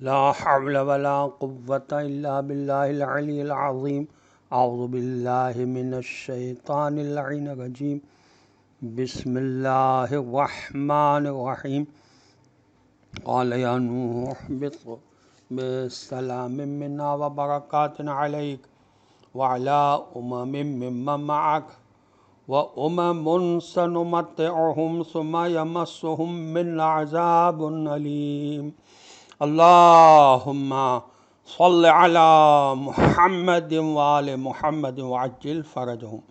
لا حول ولا قوة إلا بالله العلي العظيم أعوذ بالله من الشيطان اللعين الرجيم بسم الله الرحمن الرحيم قال يا نوح اهبط بسلام منا وبركات عليك وعلى ممن معك سنمتعهم ثم يمسهم منا عذاب أليم اللهم صل على محمد وآل محمد وعجل فرجهم۔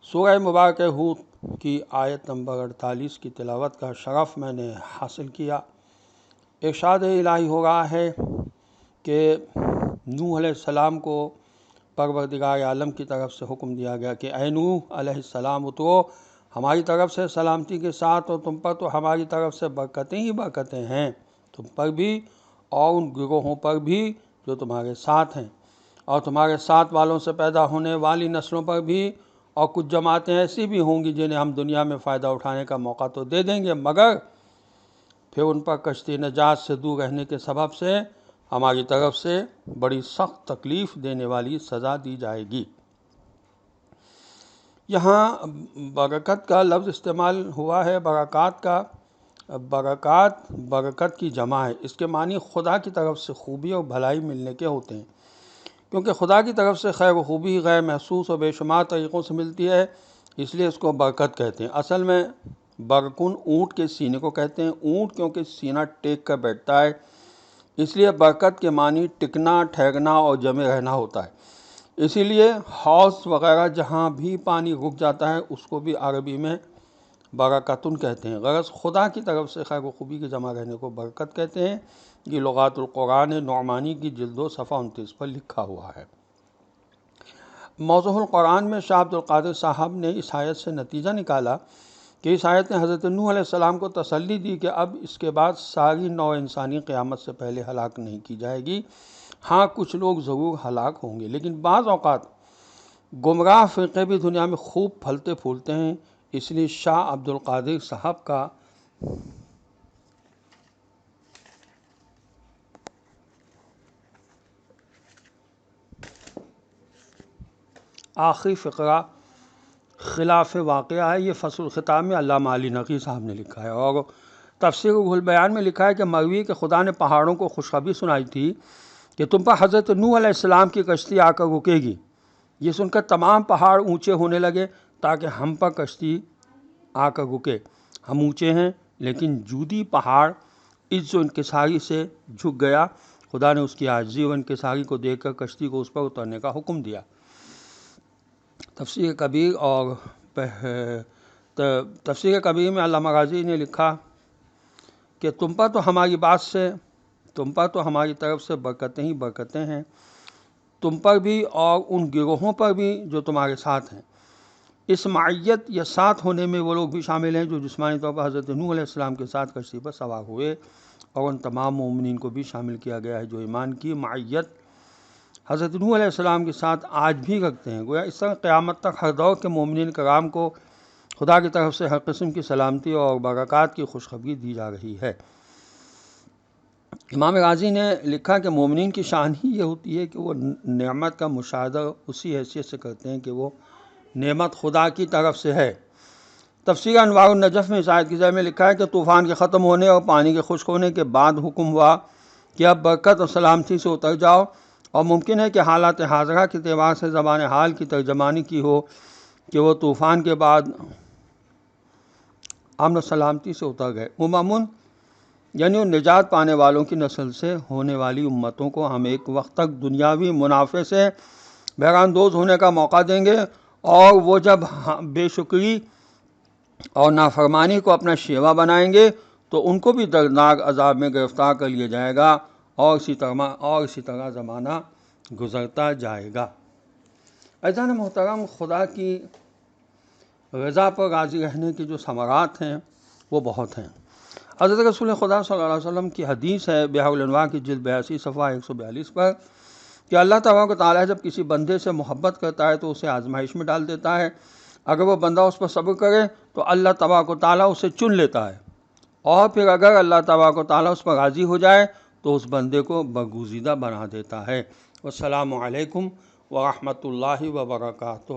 سورہ مبارک ہود کی آیت نمبر 48 کی تلاوت کا شرف میں نے حاصل کیا۔ ارشاد الہی ہو رہا ہے کہ نوح علیہ السلام کو پروردگار عالم کی طرف سے حکم دیا گیا کہ اے نوح علیہ السلام اترو ہماری طرف سے سلامتی کے ساتھ، اور تم پر تو ہماری طرف سے برکتیں ہی برکتیں ہیں، تم پر بھی اور ان گروہوں پر بھی جو تمہارے ساتھ ہیں، اور تمہارے ساتھ والوں سے پیدا ہونے والی نسلوں پر بھی، اور کچھ جماعتیں ایسی بھی ہوں گی جنہیں ہم دنیا میں فائدہ اٹھانے کا موقع تو دے دیں گے، مگر پھر ان پر کشتی نجات سے دور رہنے کے سبب سے ہماری طرف سے بڑی سخت تکلیف دینے والی سزا دی جائے گی۔ یہاں برکت کا لفظ استعمال ہوا ہے، برکات کا۔ برکت کی جمع ہے، اس کے معنی خدا کی طرف سے خوبی اور بھلائی ملنے کے ہوتے ہیں، کیونکہ خدا کی طرف سے خیر و خوبی غیر محسوس اور بے شمار طریقوں سے ملتی ہے، اس لیے اس کو برکت کہتے ہیں۔ اصل میں برکن اونٹ کے سینے کو کہتے ہیں، اونٹ کیونکہ سینہ ٹیک کر بیٹھتا ہے، اس لیے برکت کے معنی ٹکنا، ٹھہرنا اور جمے رہنا ہوتا ہے۔ اسی لیے حوض وغیرہ جہاں بھی پانی رک جاتا ہے اس کو بھی عربی میں برکتن کہتے ہیں۔ غرض خدا کی طرف سے خیر و خوبی کے جمع رہنے کو برکت کہتے ہیں۔ یہ لغات القرآن نعمانی کی جلد 2 صفحہ 29 پر لکھا ہوا ہے۔ موضوع القرآن میں شاہ عبد القادر صاحب نے اس آیت سے نتیجہ نکالا کہ اس آیت نے حضرت نوح علیہ السلام کو تسلی دی کہ اب اس کے بعد ساری نوع انسانی قیامت سے پہلے ہلاک نہیں کی جائے گی۔ ہاں کچھ لوگ ضرور ہلاک ہوں گے، لیکن بعض اوقات گمراہ فرقے بھی دنیا میں خوب پھلتے پھولتے ہیں، اس لیے شاہ عبد القادر صاحب کا آخری فقرہ خلاف واقعہ ہے۔ یہ فصل الخطاب میں علامہ علی نقی صاحب نے لکھا ہے، اور تفسیر روح البیان میں لکھا ہے کہ مروی کہ خدا نے پہاڑوں کو خوشخبری سنائی تھی کہ تم پر حضرت نوح علیہ السلام کی کشتی آ کر رکے گی۔ یہ سن کر تمام پہاڑ اونچے ہونے لگے تاکہ ہم پر کشتی آ کر رکے۔ ہم اونچے ہیں لیکن جودی پہاڑ عجز و انکساری سے جھک گیا۔ خدا نے اس کی عاجزی و انکساری کو دیکھ کر کشتی کو اس پر اترنے کا حکم دیا۔ تفسیر کبیر میں علامہ غازی نے لکھا کہ تم پر تو ہماری طرف سے برکتیں ہی برکتیں ہیں، تم پر بھی اور ان گروہوں پر بھی جو تمہارے ساتھ ہیں۔ اس معیت یا ساتھ ہونے میں وہ لوگ بھی شامل ہیں جو جسمانی طور پر حضرت نوح علیہ السلام کے ساتھ کشتی پر سوار ہوئے، اور ان تمام مومنین کو بھی شامل کیا گیا ہے جو ایمان کی معیت حضرت نوح علیہ السلام کے ساتھ آج بھی رکھتے ہیں۔ گویا اس طرح قیامت تک ہر دور کے مومنین کرام کو خدا کی طرف سے ہر قسم کی سلامتی اور برکات کی خوشخبری دی جا رہی ہے۔ امام غازی نے لکھا کہ مومنین کی شان ہی یہ ہوتی ہے کہ وہ نعمت کا مشاہدہ اسی حیثیت سے کرتے ہیں کہ وہ نعمت خدا کی طرف سے ہے۔ تفسیر انوار النجف میں اس آیت کی ذیل میں لکھا ہے کہ طوفان کے ختم ہونے اور پانی کے خشک ہونے کے بعد حکم ہوا کہ اب برکت اور سلامتی سے اتر جاؤ، اور ممکن ہے کہ حالات حاضرہ کے اعتبار سے زبان حال کی ترجمانی کی ہو کہ وہ طوفان کے بعد امن و سلامتی سے اتر گئے۔ عموماً یعنی ان نجات پانے والوں کی نسل سے ہونے والی امتوں کو ہم ایک وقت تک دنیاوی منافع سے بہراندوز ہونے کا موقع دیں گے، اور وہ جب بے شکری اور نافرمانی کو اپنا شیوا بنائیں گے تو ان کو بھی دردناک عذاب میں گرفتار کر لیا جائے گا، اور اسی طرح زمانہ گزرتا جائے گا۔ عزیزان محترم، خدا کی رضا پر راضی رہنے کے جو ثمرات ہیں وہ بہت ہیں۔ حضرت رسول خدا صلی اللہ علیہ وسلم کی حدیث ہے بحار الانوار کی جلد 82 صفحہ 142 پر کہ اللہ تبارک و تعالیٰ جب کسی بندے سے محبت کرتا ہے تو اسے آزمائش میں ڈال دیتا ہے۔ اگر وہ بندہ اس پر صبر کرے تو اللہ تبارک و تعالیٰ اسے چن لیتا ہے، اور پھر اگر اللہ تبارک و تعالیٰ اس پر راضی ہو جائے تو اس بندے کو برگزیدہ بنا دیتا ہے۔ والسلام علیکم ورحمۃ اللہ وبرکاتہ۔